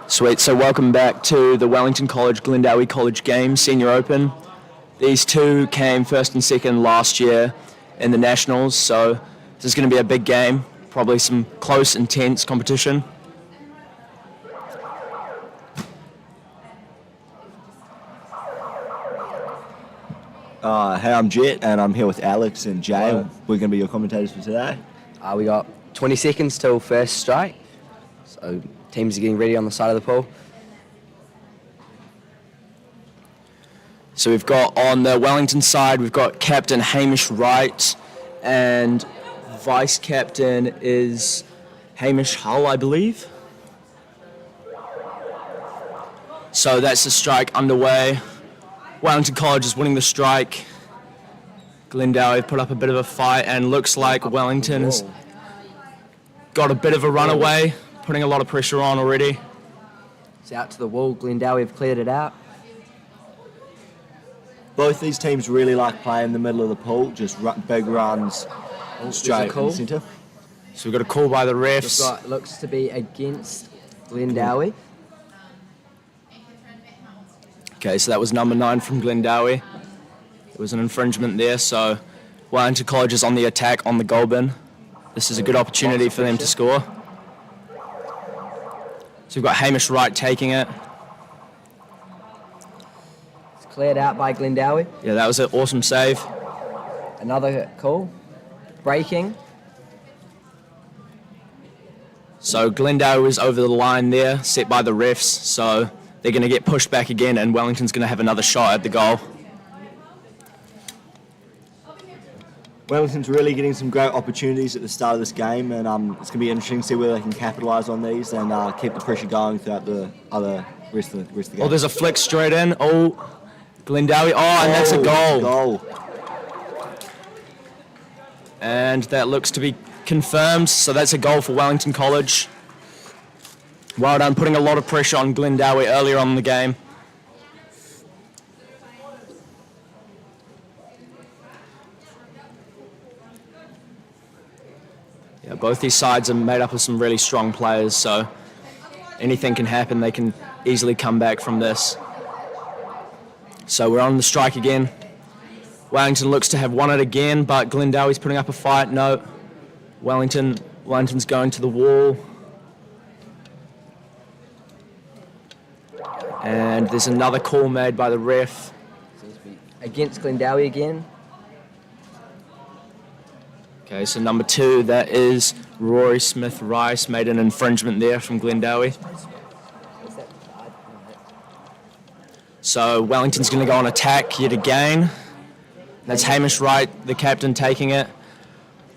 Sweet, so welcome back to the Wellington College Glendowie College Games Senior Open. These two came first and second last year in the Nationals, so this is going to be a big game, probably some close, intense competition. Hey, I'm Jet, and I'm here with Alex and Jay. Hello. We're going to be your commentators for today. We got 20 seconds till first strike, so teams are getting ready on the side of the pool. So we've got on the Wellington side, we've got Captain Hamish Wright, and Vice Captain is Hamish Hull, I believe. So that's the strike underway. Wellington College is winning the strike. Glendowie put up a bit of a fight, and looks like Wellington has got a bit of a runaway, putting a lot of pressure on already. It's out to the wall. Glendowie have cleared it out. Both these teams really like playing in the middle of the pool, just big runs straight in the centre. So we've got a call by the refs. It looks to be against Glendowie. Okay, so that was number 9 from Glendowie. There was an infringement there, so Wellington College is on the attack on the goal bin. This is a good opportunity for them to score. So we've got Hamish Wright taking it. It's cleared out by Glendowie. Yeah, that was an awesome save. Another call. Breaking. So Glendowie was over the line there, set by the refs, so they're going to get pushed back again, and Wellington's going to have another shot at the goal. Wellington's really getting some great opportunities at the start of this game, and it's going to be interesting to see whether they can capitalise on these and keep the pressure going throughout the rest of the game. Oh, there's a flick straight in. Oh, Glendowie. Oh, and that's a goal. And that looks to be confirmed, so that's a goal for Wellington College. Well done, putting a lot of pressure on Glendowie earlier on in the game. Yeah, both these sides are made up of some really strong players, so anything can happen. They can easily come back from this. So we're on the strike again. Wellington looks to have won it again, but Glendowie's putting up a fight. No, Wellington's going to the wall. And there's another call made by the ref. Against Glendowie again. Okay, so number 2, that is Rory Smith-Rice, made an infringement there from Glendowie. So Wellington's going to go on attack yet again. That's Hamish Wright, the captain, taking it.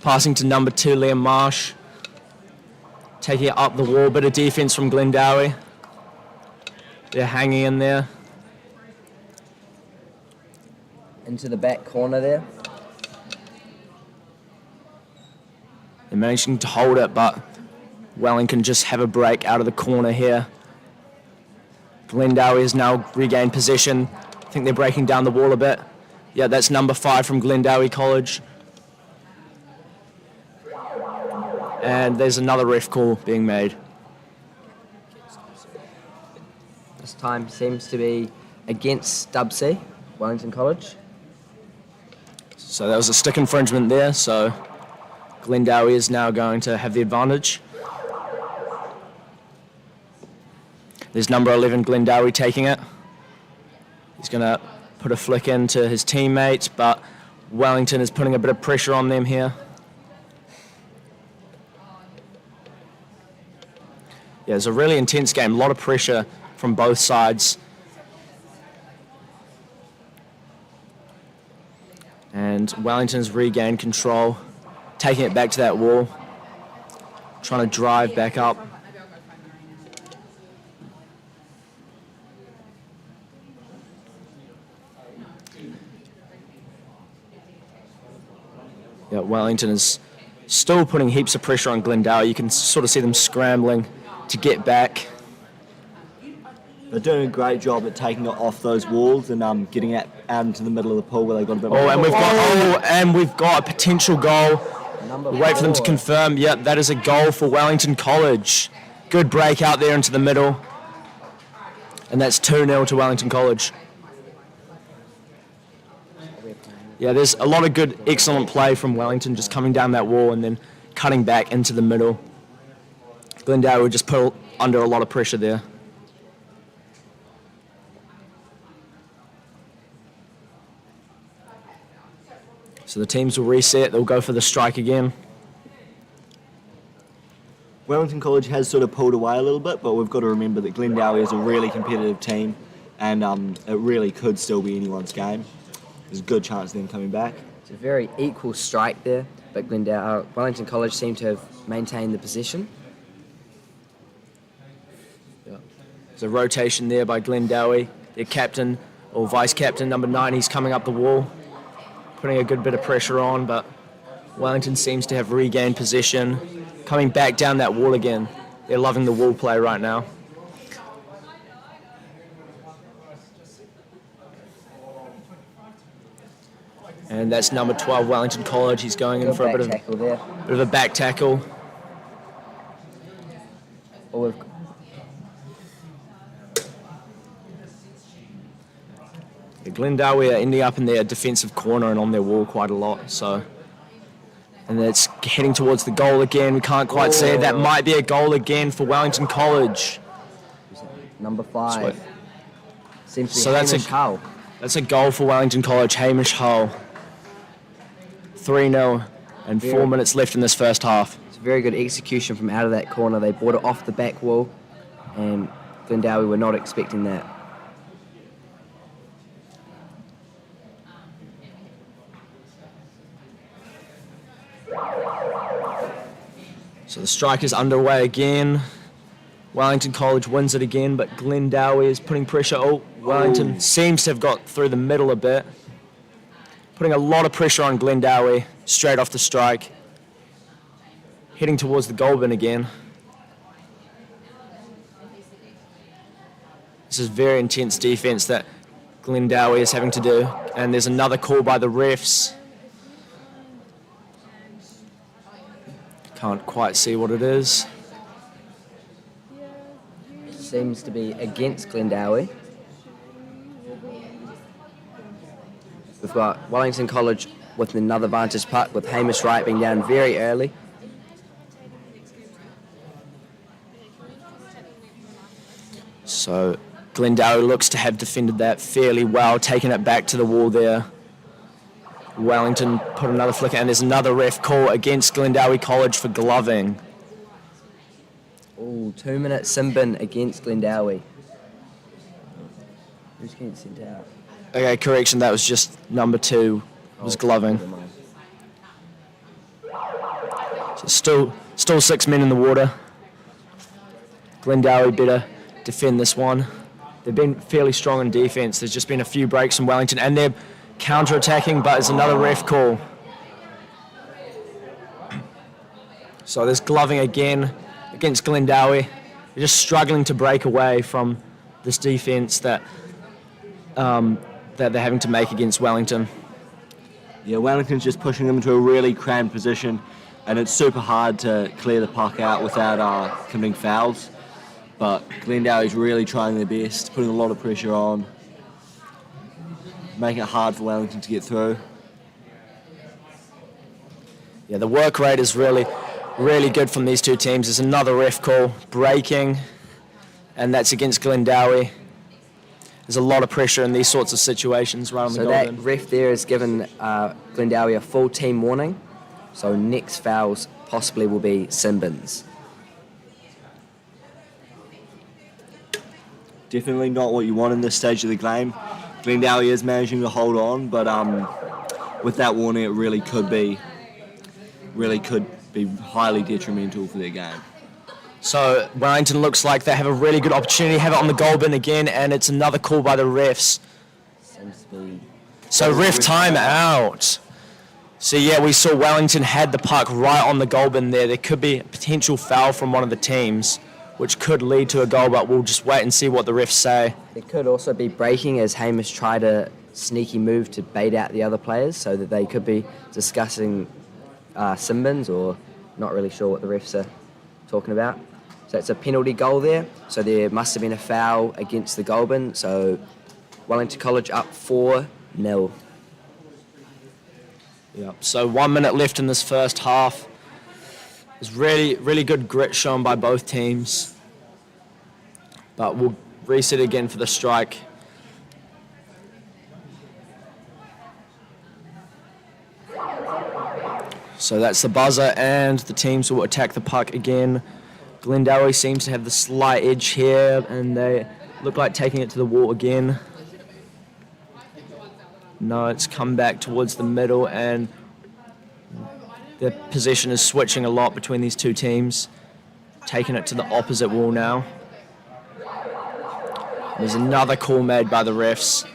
Passing to number 2, Liam Marsh. Taking it up the wall, bit of defence from Glendowie. They're hanging in there. Into the back corner there. They're managing to hold it, but Wellington just have a break out of the corner here. Glendowie has now regained possession. I think they're breaking down the wall a bit. Yeah, that's number 5 from Glendowie College. And there's another ref call being made. This time seems to be against SSUWHC, Wellington College. So that was a stick infringement there, so Glendowie is now going to have the advantage. There's number 11, Glendowie, taking it. He's going to put a flick into his teammate, but Wellington is putting a bit of pressure on them here. Yeah, it's a really intense game, a lot of pressure from both sides. And Wellington's regained control, taking it back to that wall, trying to drive back up. Yeah, Wellington is still putting heaps of pressure on Glendowie. You can sort of see them scrambling to get back. They're doing a great job at taking it off those walls and getting it out into the middle of the pool where they got a bit more. And we've got a potential goal. Wait for them to confirm. Yep, that is a goal for Wellington College. Good break out there into the middle. And that's 2-0 to Wellington College. Yeah, there's a lot of good, excellent play from Wellington, just coming down that wall and then cutting back into the middle. Glendowie would just put under a lot of pressure there. So the teams will reset, they'll go for the strike again. Wellington College has sort of pulled away a little bit, but we've got to remember that Glendowie is a really competitive team and it really could still be anyone's game. There's a good chance of them coming back. It's a very equal strike there, but Wellington College seem to have maintained the possession. There's a rotation there by Glendowie. Their captain, or vice-captain, number 9, he's coming up the wall, putting a good bit of pressure on, but Wellington seems to have regained possession, coming back down that wall again. They're loving the wall play right now. And that's number 12, Wellington College. He's going in for a bit of a back tackle. Glendowie are ending up in their defensive corner and on their wall quite a lot. So, and it's heading towards the goal again. We can't quite see it. That might be a goal again for Wellington College. Number 5. Seems to be so Hamish Hull. That's a goal for Wellington College. Hamish Hull. 3-0 and 4 minutes left in this first half. It's a very good execution from out of that corner. They brought it off the back wall, and Glendowie were not expecting that. So the strike is underway again. Wellington College wins it again, but Glendowie is putting pressure. Wellington seems to have got through the middle a bit. Putting a lot of pressure on Glendowie straight off the strike. Heading towards the goal bin again. This is very intense defense that Glendowie is having to do. And there's another call by the refs. Can't quite see what it is. Seems to be against Glendowie. We've got Wellington College with another vantage puck with Hamish Wright being down very early. So Glendowie looks to have defended that fairly well, taking it back to the wall there. Wellington put another flicker, and there's another ref call against Glendowie College for gloving. 2-minute sin bin against Glendowie. Who's getting sent out? Okay, correction, that was just number 2, was gloving. So still 6 men in the water. Glendowie better defend this one. They've been fairly strong in defence. There's just been a few breaks from Wellington, and they're counter-attacking, but it's another ref call. So there's gloving again against Glendowie. They're just struggling to break away from this defence that they're having to make against Wellington. Yeah, Wellington's just pushing them into a really cramped position, and it's super hard to clear the puck out without committing fouls. But Glendowie's really trying their best, putting a lot of pressure on, making it hard for Wellington to get through. Yeah, the work rate is really good from these two teams. There's another ref call, breaking, and that's against Glendowie. There's a lot of pressure in these sorts of situations right on the goal. So that ref there has given Glendowie a full team warning. So next fouls possibly will be sin bins. Definitely not what you want in this stage of the game. Glendowie is managing to hold on, but with that warning, it really could be highly detrimental for their game. So Wellington looks like they have a really good opportunity, have it on the goal bin again, and it's another call by the refs. So ref time out. So yeah, we saw Wellington had the puck right on the goal bin there. There could be a potential foul from one of the teams. which could lead to a goal, but we'll just wait and see what the refs say. It could also be breaking as Hamish tried a sneaky move to bait out the other players, so that they could be discussing sin bins or not really sure what the refs are talking about. So it's a penalty goal there, so there must have been a foul against the goal bin, so Wellington College up 4-0. Yeah. So 1 minute left in this first half. There's really good grit shown by both teams. But we'll reset again for the strike. So that's the buzzer, and the teams will attack the puck again. Glendowie seems to have the slight edge here, and they look like taking it to the wall again. No, it's come back towards the middle, and the possession is switching a lot between these two teams. Taking it to the opposite wall now. There's another call made by the refs.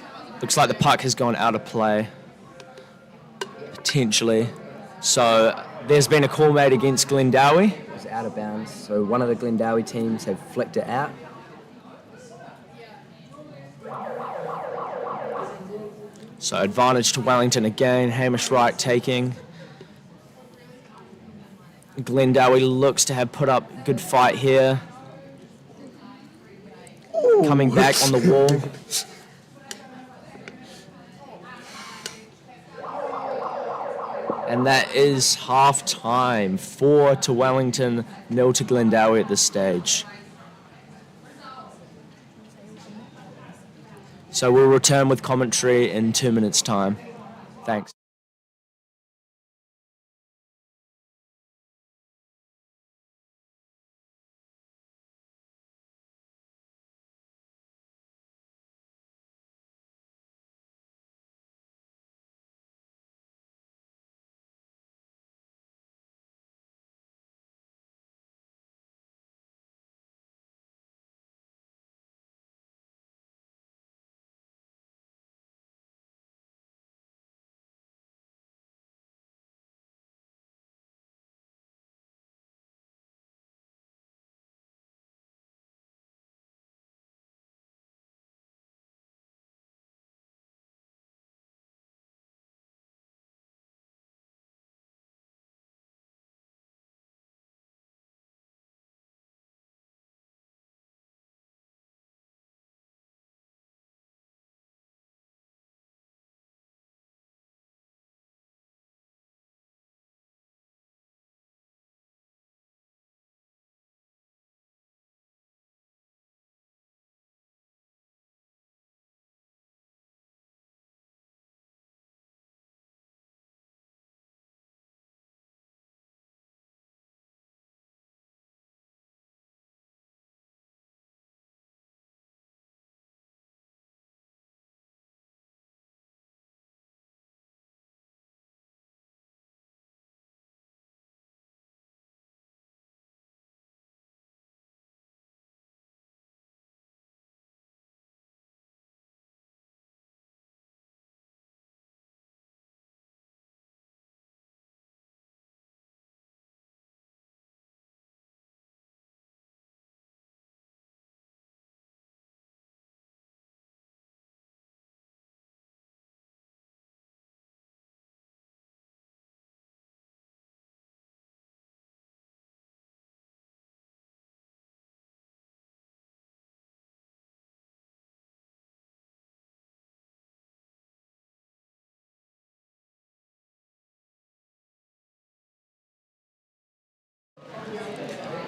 Looks like the puck has gone out of play, potentially. So there's been a call made against Glendowie. It's out of bounds, so one of the Glendowie teams have flicked it out. So advantage to Wellington again. Hamish Wright taking. Glendowie looks to have put up a good fight here. Ooh. Coming back on the wall. And that is half time. 4 to Wellington, 0 to Glendowie at this stage. So we'll return with commentary in 2 minutes' time. Thanks.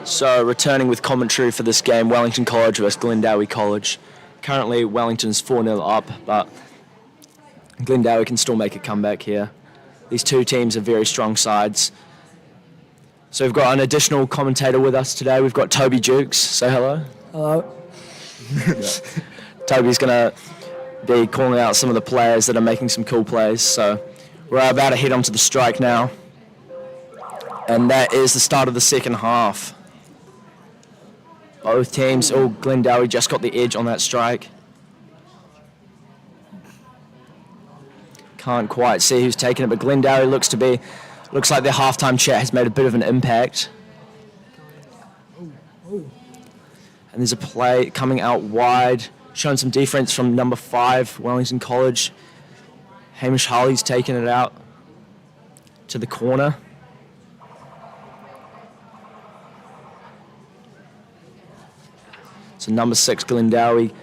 So returning with commentary for this game, Wellington College versus Glendowie College. Currently Wellington's 4-0 up, but Glendowie can still make a comeback here. These two teams are very strong sides. So we've got an additional commentator with us today. We've got Toby Jukes. Say hello. Hello. Toby's going to be calling out some of the players that are making some cool plays. So we're about to head onto the strike now. And that is the start of the second half. Both teams, Glendowie just got the edge on that strike. Can't quite see who's taking it, but Glendowie looks like their halftime chat has made a bit of an impact. And there's a play coming out wide, showing some defense from number 5, Wellington College. Hamish Harley's taken it out to the corner. So number 6, Glendowie,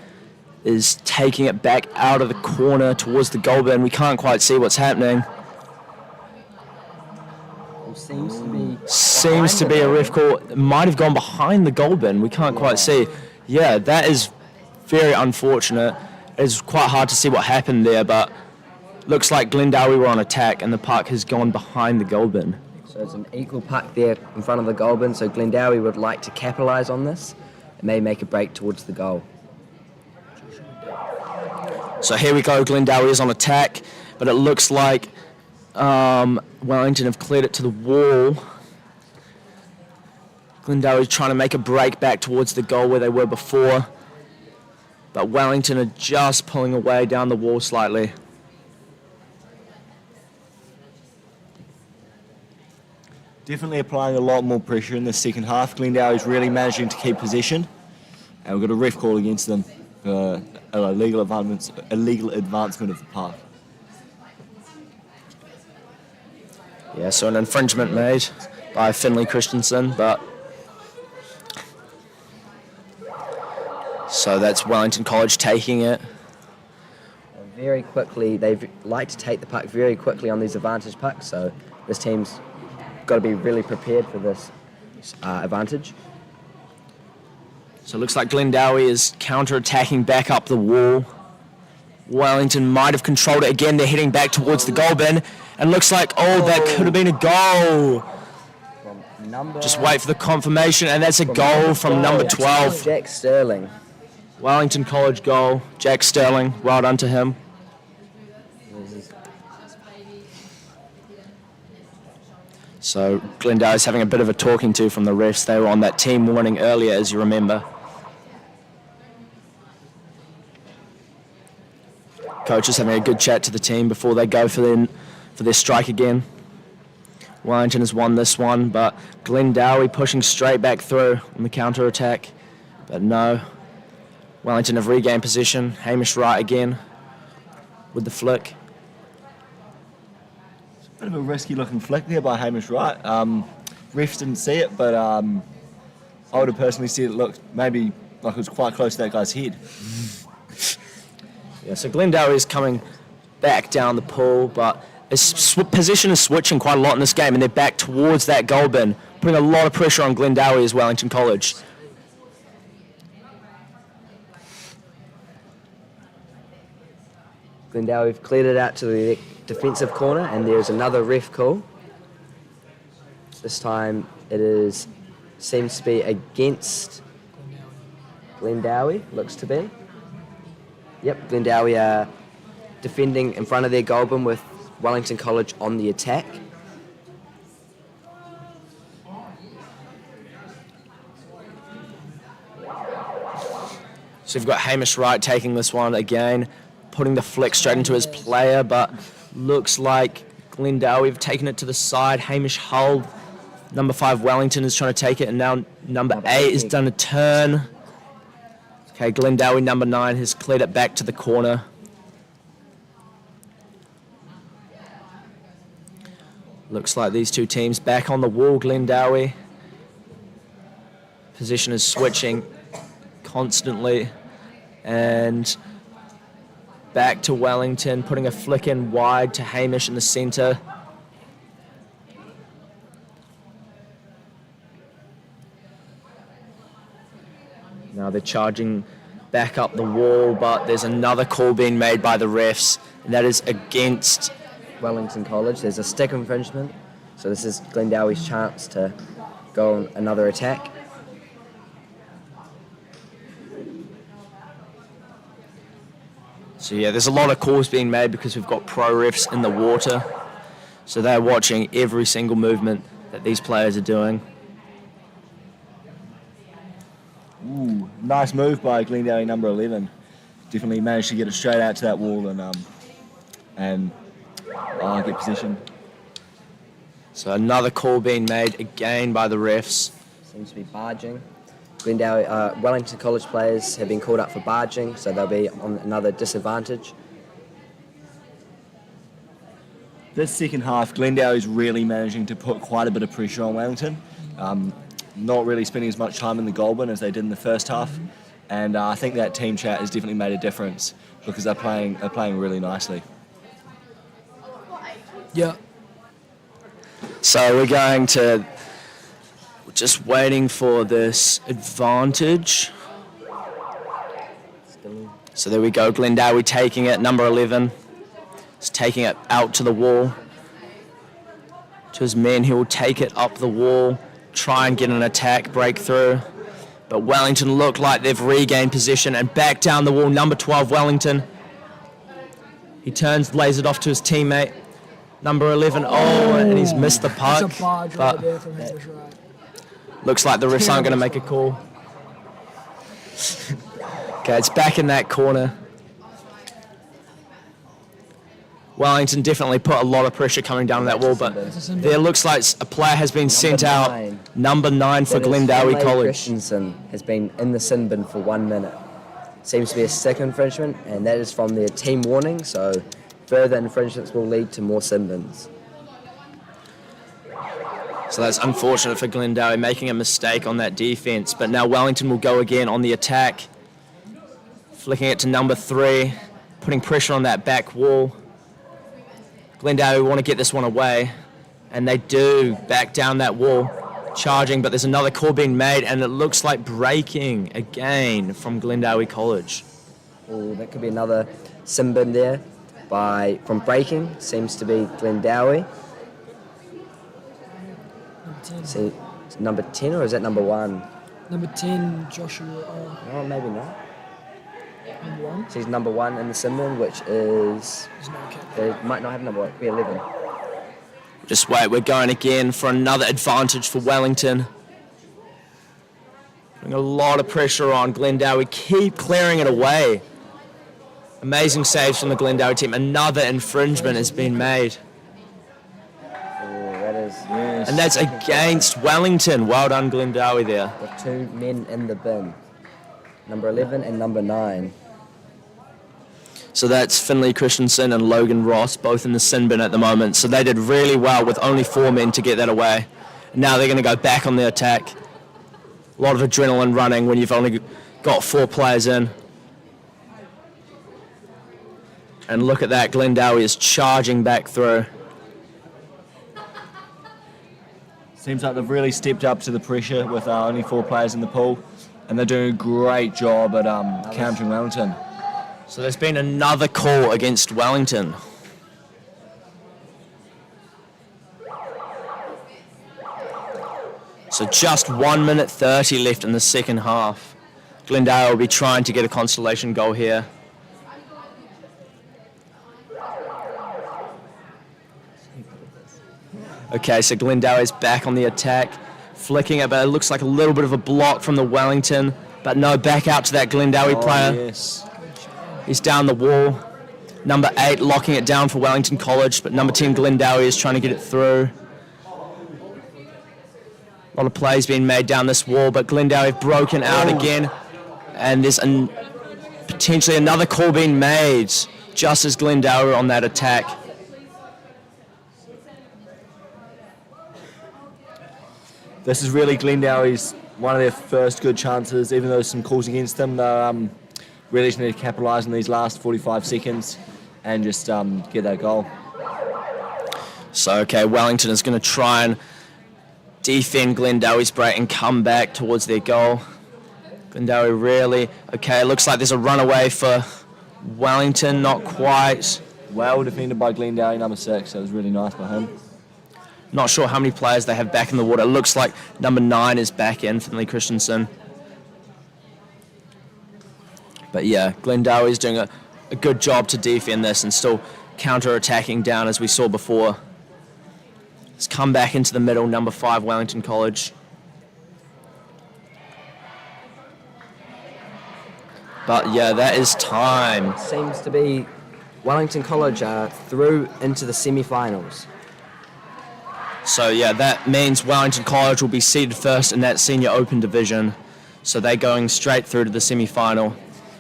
is taking it back out of the corner towards the goal bin. We can't quite see what's happening. Seems to be a ref call. It might have gone behind the goal bin. We can't quite see. Yeah, that is very unfortunate. It's quite hard to see what happened there, but looks like Glendowie were on attack and the puck has gone behind the goal bin. So it's an equal puck there in front of the goal bin, so Glendowie would like to capitalise on this and may make a break towards the goal. So here we go, Glendowie is on attack, but it looks like Wellington have cleared it to the wall. Glendowie's trying to make a break back towards the goal where they were before, but Wellington are just pulling away down the wall slightly. Definitely applying a lot more pressure in the second half. Glendowie is really managing to keep possession, and we've got a ref call against them for illegal advancement of the puck. Yeah, so an infringement made by Finley Christensen, but so that's Wellington College taking it. Very quickly, they like to take the puck very quickly on these advantage pucks, so this team's got to be really prepared for this advantage. So it looks like Glendowie is counter-attacking back up the wall. Wellington might have controlled it again. They're heading back towards the goal bin. And looks like, that could have been a goal. Just wait for the confirmation, and that's a goal from number 12. Jack Sterling. Wellington College goal. Jack Sterling, well done to him. So Glendowie's having a bit of a talking to from the refs. They were on that team warning earlier, as you remember. Coach is having a good chat to the team before they go for their strike again. Wellington has won this one, but Glendowie pushing straight back through on the counter-attack. But no, Wellington have regained position. Hamish Wright again with the flick. Bit of a risky looking flick there by Hamish Wright. Refs didn't see it, but I would have personally said it looked maybe like it was quite close to that guy's head. Yeah, so Glendowie is coming back down the pool, but his position is switching quite a lot in this game, and they're back towards that goal bin, putting a lot of pressure on Glendowie as Wellington College. Glendowie have cleared it out to the defensive corner, and there's another ref call. This time it seems to be against Glendowie, looks to be. Yep, Glendowie are defending in front of their goal bin with Wellington College on the attack. So you've got Hamish Wright taking this one again, putting the flick straight into his player, but looks like Glendowie have taken it to the side. Hamish Hull, number 5 Wellington, is trying to take it, and now number 8 has done a turn. Okay, Glendowie, number 9, has cleared it back to the corner. Looks like these two teams back on the wall. Glendowie. Position is switching constantly. And back to Wellington, putting a flick in wide to Hamish in the centre. Now they're charging back up the wall, but there's another call being made by the refs, and that is against Wellington College. There's a stick infringement, so this is Glendowie's chance to go on another attack. So yeah, there's a lot of calls being made because we've got pro refs in the water, so they're watching every single movement that these players are doing. Ooh, nice move by Glendowie, number 11. Definitely managed to get it straight out to that wall and get position. So another call being made again by the refs. Seems to be barging. Wellington College players have been called up for barging, so they'll be on another disadvantage. This second half, Glendowie is really managing to put quite a bit of pressure on Wellington. Not really spending as much time in the goal bin as they did in the first half. And I think that team chat has definitely made a difference because they're playing really nicely. Yeah. So we're going to just waiting for this advantage. So there we go, Glendowie taking it, number 11. He's taking it out to the wall. To his men, he will take it up the wall, try and get an attack breakthrough. But Wellington look like they've regained possession and back down the wall, number 12, Wellington. He turns, lays it off to his teammate. Number 11, and he's missed the puck. It's a barge right there from Hamish Wright. Looks like the refs aren't going to make a call. Okay, it's back in that corner. Wellington definitely put a lot of pressure coming down that wall, but there looks like a player has been sent out. Number 9 for Glendowie College. Christensen has been in the sin bin for 1 minute. Seems to be a second infringement, and that is from their team warning, so further infringements will lead to more sin bins. So that's unfortunate for Glendowie, making a mistake on that defense. But now Wellington will go again on the attack. Flicking it to number 3, putting pressure on that back wall. Glendowie want to get this one away, and they do back down that wall, charging, but there's another call being made, and it looks like breaking again from Glendowie College. Oh, that could be another sin bin there from breaking. Seems to be Glendowie. See, it's number 10, or is that number 1? Number 10, Joshua. No, maybe not. Number 1. So he's number 1 in the sin bin, which is... There's no cap. They might not have number 1, it could be 11. Just wait, we're going again for another advantage for Wellington. Putting a lot of pressure on Glendowie, keep clearing it away. Amazing saves from the Glendowie team. Another infringement has been made. That is... Yes. And that's against Wellington. Well done, Glendowie there. The 2 men in the bin. Number 11 and number 9. So that's Finley Christensen and Logan Ross, both in the sin bin at the moment. So they did really well with only 4 men to get that away. Now they're going to go back on the attack. A lot of adrenaline running when you've only got 4 players in. And look at that, Glendowie is charging back through. Seems like they've really stepped up to the pressure with only 4 players in the pool, and they're doing a great job at countering Wellington. So there's been another call against Wellington. So just 1 minute 30 left in the second half. Glendowie will be trying to get a consolation goal here. Okay, so Glendowie's back on the attack, flicking it, but it looks like a little bit of a block from the Wellington. But no, back out to that Glendowie player. Yes. He's down the wall. Number 8 locking it down for Wellington College, but number 10 Glendowie is trying to get it through. A lot of plays being made down this wall, but Glendowie have broken out again. And there's potentially another call being made just as Glendowie on that attack. This is really Glendowie's one of their first good chances, even though there's some calls against them. They're really just need to capitalise on these last 45 seconds and just get that goal. So, okay, Wellington is going to try and defend Glendowie's break and come back towards their goal. Glendowie really, okay, it looks like there's a runaway for Wellington, not quite. Well defended by Glendowie, number 6. That was really nice by him. Not sure how many players they have back in the water. It looks like number 9 is back in, Finley Christensen. But yeah, Glendowie is doing a good job to defend this and still counter-attacking down as we saw before. It's come back into the middle, number 5, Wellington College. But yeah, that is time. Seems to be Wellington College through into the semi-finals. So yeah, that means Wellington College will be seeded first in that senior open division. So they're going straight through to the semi-final.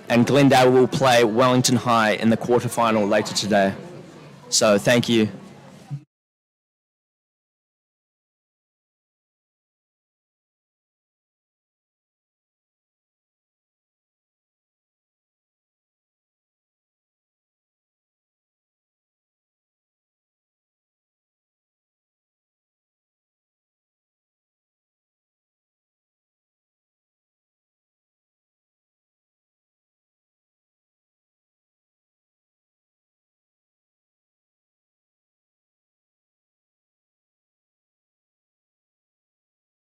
And Glendale will play Wellington High in the quarterfinal later today. So thank you.